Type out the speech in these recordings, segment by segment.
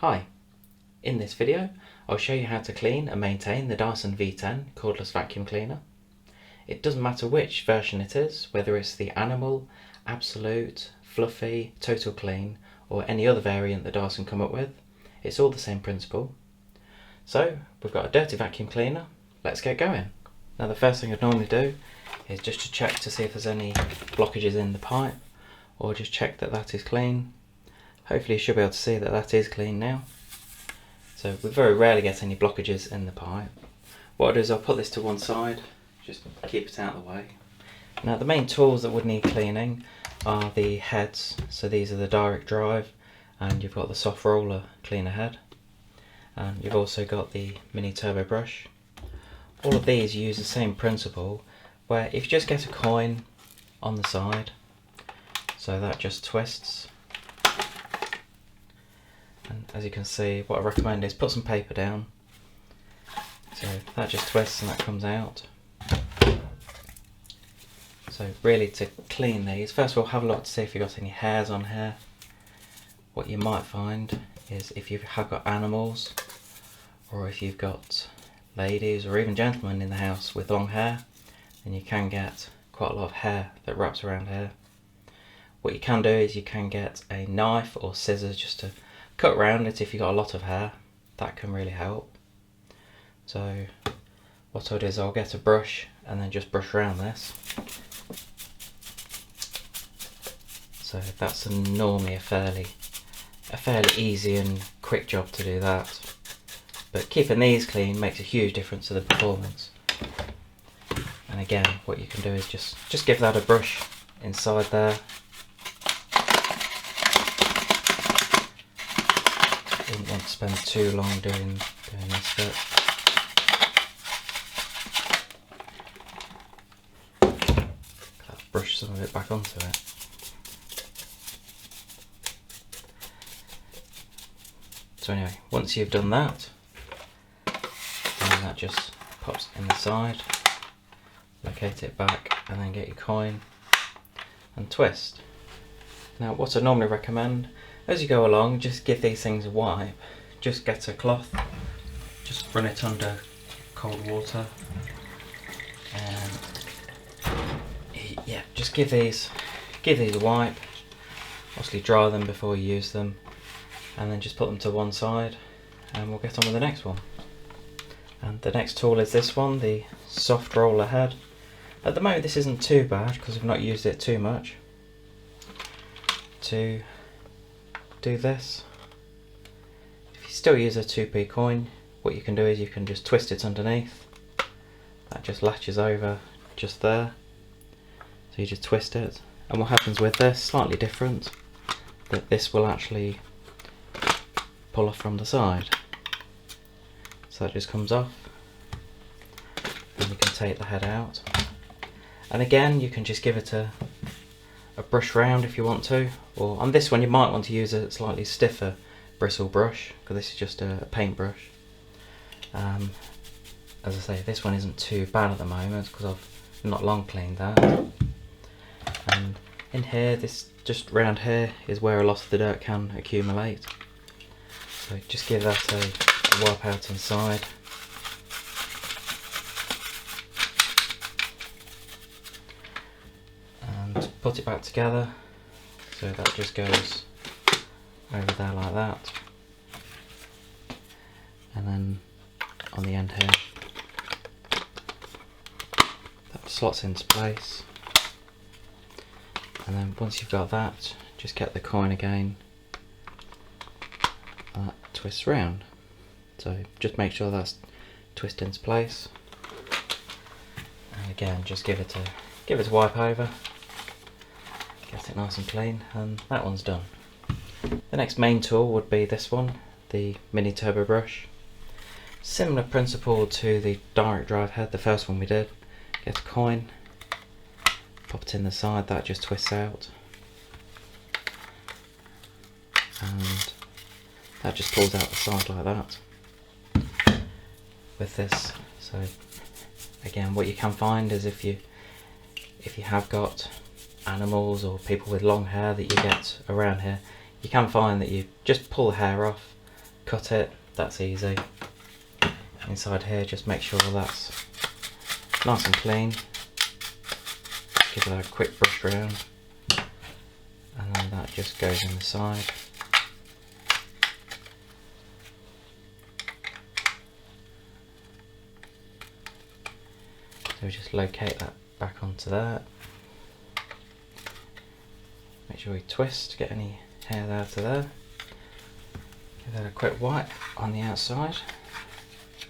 Hi, in this video I'll show you how to clean and maintain the Dyson V10 cordless vacuum cleaner. It doesn't matter which version it is, whether it's the Animal, Absolute, Fluffy, Total Clean or any other variant that Dyson come up with, it's all the same principle. So we've got a dirty vacuum cleaner, let's get going. Now the first thing I'd normally do is just to check to see if there's any blockages in the pipe, or just check that that is clean. Hopefully you should be able to see that that is clean now. So we very rarely get any blockages in the pipe. What I'll do is I'll put this to one side, just keep it out of the way. Now the main tools that would need cleaning are the heads. So these are the direct drive, and you've got the soft roller cleaner head. And you've also got the mini turbo brush. All of these use the same principle, where if you just get a coin on the side, so that just twists. And as you can see, what I recommend is put some paper down. So that just twists and that comes out. So really, to clean these, first of all have a look to see if you've got any hairs on here. What you might find is if you have got animals, or if you've got ladies or even gentlemen in the house with long hair, then you can get quite a lot of hair that wraps around here. What you can do is you can get a knife or scissors just to cut around it if you've got a lot of hair. That can really help. So what I'll do is I'll get a brush and then just brush around this. So that's normally a fairly easy and quick job to do that. But keeping these clean makes a huge difference to the performance. And again, what you can do is just give that a brush inside there. Didn't want to spend too long doing this bit. Let's brush some of it back onto it. So anyway, once you've done that, then that just pops in the side, locate it back and then get your coin and twist. Now what I normally recommend, as you go along, just give these things a wipe. Just get a cloth, just run it under cold water, and yeah, just give these a wipe. Obviously dry them before you use them, and then just put them to one side, and we'll get on with the next one. And the next tool is this one, the soft roller head. At the moment this isn't too bad because I've not used it too much. To do this, if you still use a 2p coin, what you can do is you can just twist it underneath. That just latches over just there. So you just twist it, and what happens with this, slightly different, that this will actually pull off from the side. So that just comes off, and you can take the head out. And again, you can just give it a brush round if you want to, or on this one you might want to use a slightly stiffer bristle brush, because this is just a paintbrush. As I say, this one isn't too bad at the moment because I've not long cleaned that. And in here, this just round here is where a lot of the dirt can accumulate. So just give that a wipe out inside. And put it back together. So that just goes over there like that. And then on the end here, that slots into place. And then once you've got that, just get the coin again. That twists round. So just make sure that's twisted into place. And again, just give it a wipe over. Get it nice and clean, and that one's done. The next main tool would be this one, the mini turbo brush. Similar principle to the direct drive head, the first one we did. Get a coin, pop it in the side, that just twists out, and that just pulls out the side like that with this. So again, what you can find is if you have got animals or people with long hair that you get around here, you can find that you just pull the hair off cut it, that's easy. Inside here, just make sure that's nice and clean. Give it a quick brush around, and then that just goes in the side. So just locate that back onto there. Make sure we twist to get any hair out of there. Give that a quick wipe on the outside,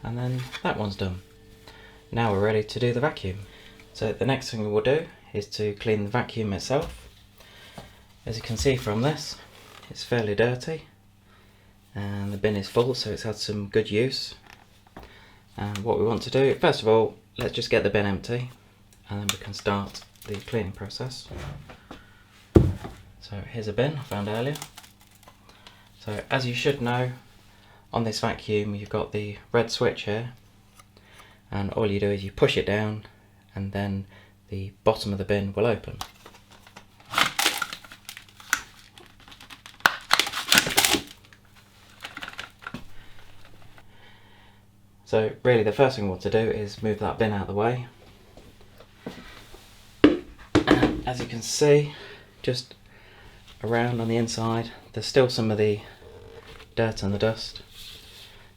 and then that one's done. Now we're ready to do the vacuum. So the next thing we'll do is to clean the vacuum itself. As you can see from this, it's fairly dirty, and the bin is full, so it's had some good use. And what we want to do, first of all, let's just get the bin empty, and then we can start the cleaning process. So here's a bin I found earlier. So as you should know, on this vacuum you've got the red switch here, and all you do is you push it down, and then the bottom of the bin will open. So really the first thing we want to do is move that bin out of the way. And as you can see, just around on the inside, there's still some of the dirt and the dust.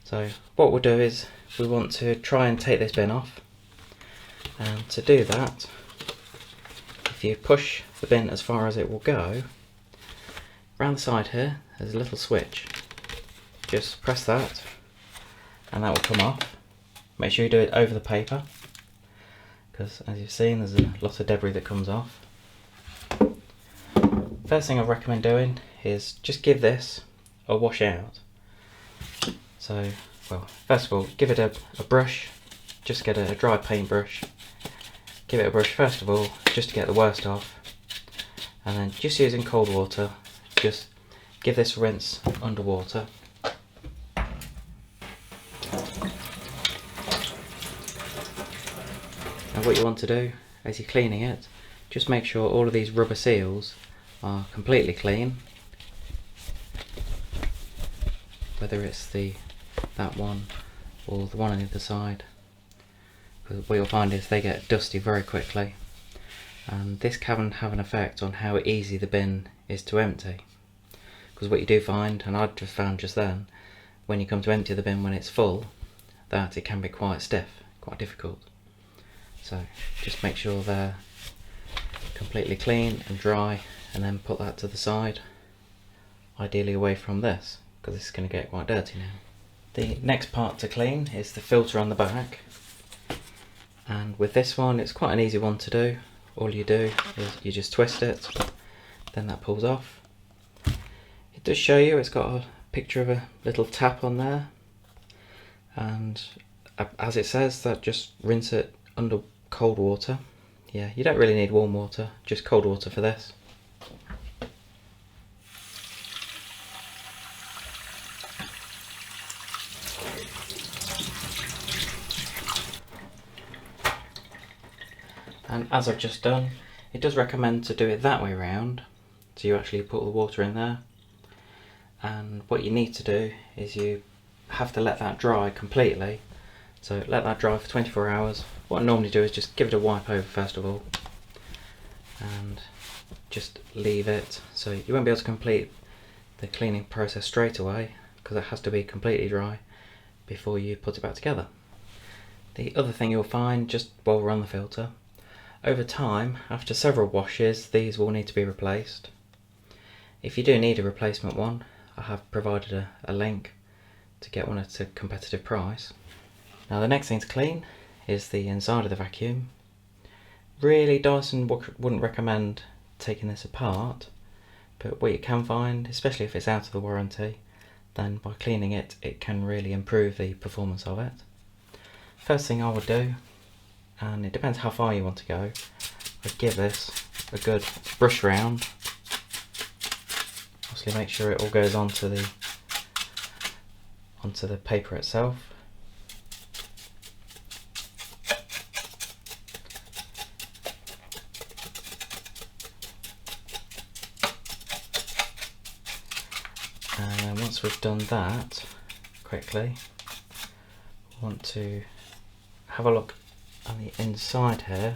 So what we'll do is we want to try and take this bin off. And to do that, if you push the bin as far as it will go, around the side here there's a little switch. Just press that and that will come off. Make sure you do it over the paper, because as you've seen there's a lot of debris that comes off. First thing I recommend doing is just give this a wash out. So, well, first of all, give it a brush. Just get a dry paintbrush. Give it a brush first of all, just to get the worst off, and then just using cold water, just give this a rinse underwater. And what you want to do as you're cleaning it, just make sure all of these rubber seals are completely clean, whether it's that one or the one on the other side. Because what you'll find is they get dusty very quickly, and this can have an effect on how easy the bin is to empty. Because what you do find, and I've just found just then, when you come to empty the bin when it's full, that it can be quite stiff, quite difficult. So just make sure they're completely clean and dry, and then put that to the side, ideally away from this, because this is going to get quite dirty now. The next part to clean is the filter on the back, and with this one it's quite an easy one to do. All you do is you just twist it, then that pulls off. It does show you, it's got a picture of a little tap on there, and as it says, that just rinse it under cold water. Yeah, you don't really need warm water, just cold water for this. And as I've just done, it does recommend to do it that way round, so you actually put the water in there, and what you need to do is you have to let that dry completely. So let that dry for 24 hours. What I normally do is just give it a wipe over first of all, and just leave it, so you won't be able to complete the cleaning process straight away, because it has to be completely dry before you put it back together. The other thing you'll find, just while we're on the filter, over time, after several washes, these will need to be replaced. If you do need a replacement one, I have provided a link to get one at a competitive price. Now the next thing to clean is the inside of the vacuum. Really, Dyson wouldn't recommend taking this apart, but what you can find, especially if it's out of the warranty, then by cleaning it, it can really improve the performance of it. First thing I would do, and it depends how far you want to go, I'd give this a good brush round. Obviously make sure it all goes onto the paper itself. And then once we've done that, quickly, I want to have a look on the inside here.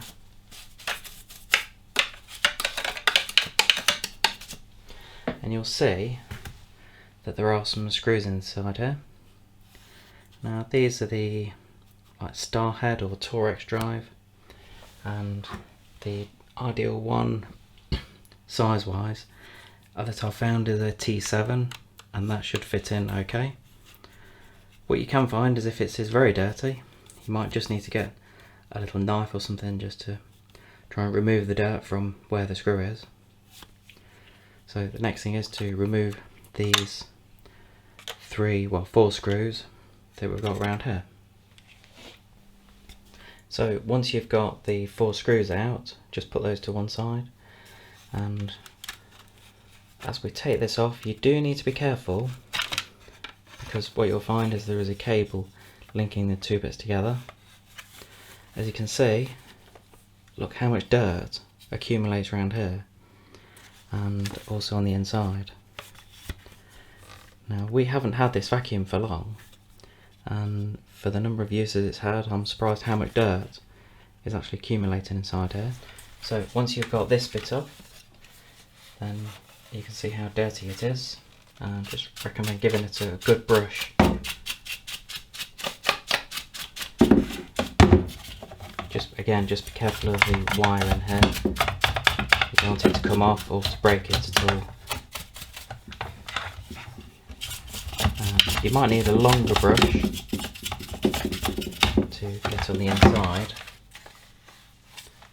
And you'll see that there are some screws inside here. Now these are the Starhead or Torex drive, and the ideal one size wise that I found is a T7, and that should fit in okay. What you can find is if it's very dirty, you might just need to get a little knife or something just to try and remove the dirt from where the screw is. So the next thing is to remove these four screws that we've got around here. So once you've got the 4 screws out, just put those to one side, and as we take this off, you do need to be careful, because what you'll find is there is a cable linking the 2 bits together. As you can see, look how much dirt accumulates around here and also on the inside. Now we haven't had this vacuum for long, and for the number of uses it's had, I'm surprised how much dirt is actually accumulating inside here. So once you've got this bit off, then you can see how dirty it is, and just recommend giving it a good brush. Just be careful of the wire in here. You don't want it to come off or to break it at all. You might need a longer brush to get on the inside,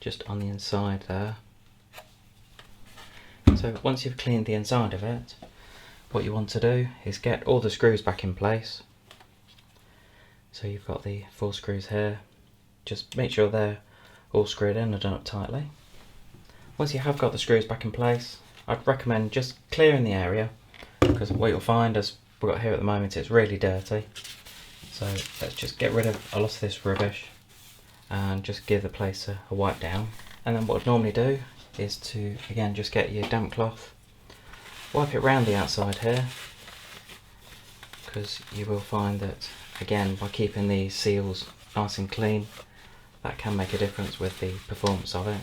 just on the inside there. So once you've cleaned the inside of it, what you want to do is get all the screws back in place. So you've got the 4 screws here, just make sure they're all screwed in and done up tightly. Once you have got the screws back in place, I'd recommend just clearing the area, because what you'll find, as we've got here at the moment, it's really dirty. So let's just get rid of a lot of this rubbish and just give the place a wipe down. And then what I'd normally do is to, again, just get your damp cloth, wipe it around the outside here, because you will find that, again, by keeping the seals nice and clean, that can make a difference with the performance of it.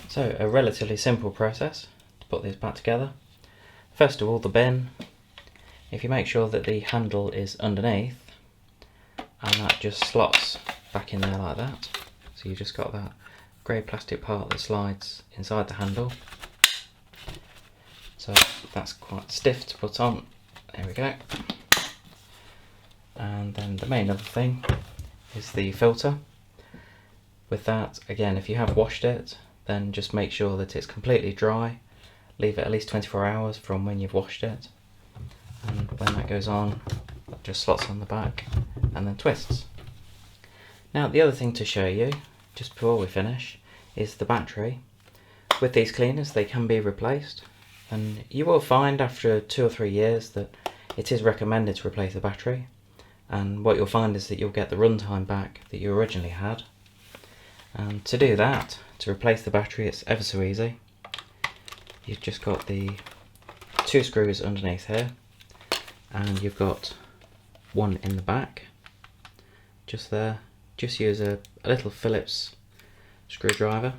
So a relatively simple process to put this back together. First of all, the bin. If you make sure that the handle is underneath, and that just slots back in there like that, so you've just got that grey plastic part that slides inside the handle. So that's quite stiff to put on. There we go. And then the main other thing is the filter. With that, again, if you have washed it, then just make sure that it's completely dry. Leave it at least 24 hours from when you've washed it. And when that goes on, that just slots on the back and then twists. Now the other thing to show you, just before we finish, is the battery. With these cleaners, they can be replaced, and you will find after 2 or 3 years that it is recommended to replace the battery. And what you'll find is that you'll get the runtime back that you originally had. And to do that, to replace the battery, it's ever so easy. You've just got the 2 screws underneath here, and you've got one in the back, just there. Just use a little Phillips screwdriver.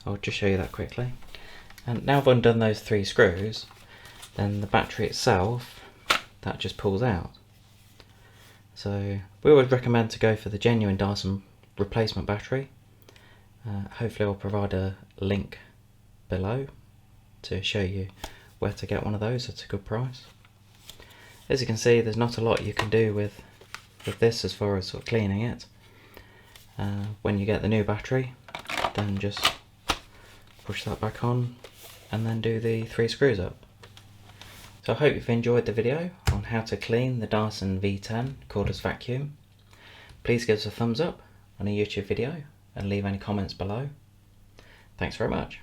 I'll just show you that quickly. And now I've undone those 3 screws, then the battery itself, that just pulls out. So we always recommend to go for the genuine Dyson replacement battery. Hopefully I'll provide a link below to show you where to get one of those at a good price. As you can see, there's not a lot you can do with this as far as sort of cleaning it. When you get the new battery, then just push that back on and then do the 3 screws up. So I hope you've enjoyed the video on how to clean the Dyson V10 cordless vacuum. Please give us a thumbs up on a YouTube video and leave any comments below. Thanks very much.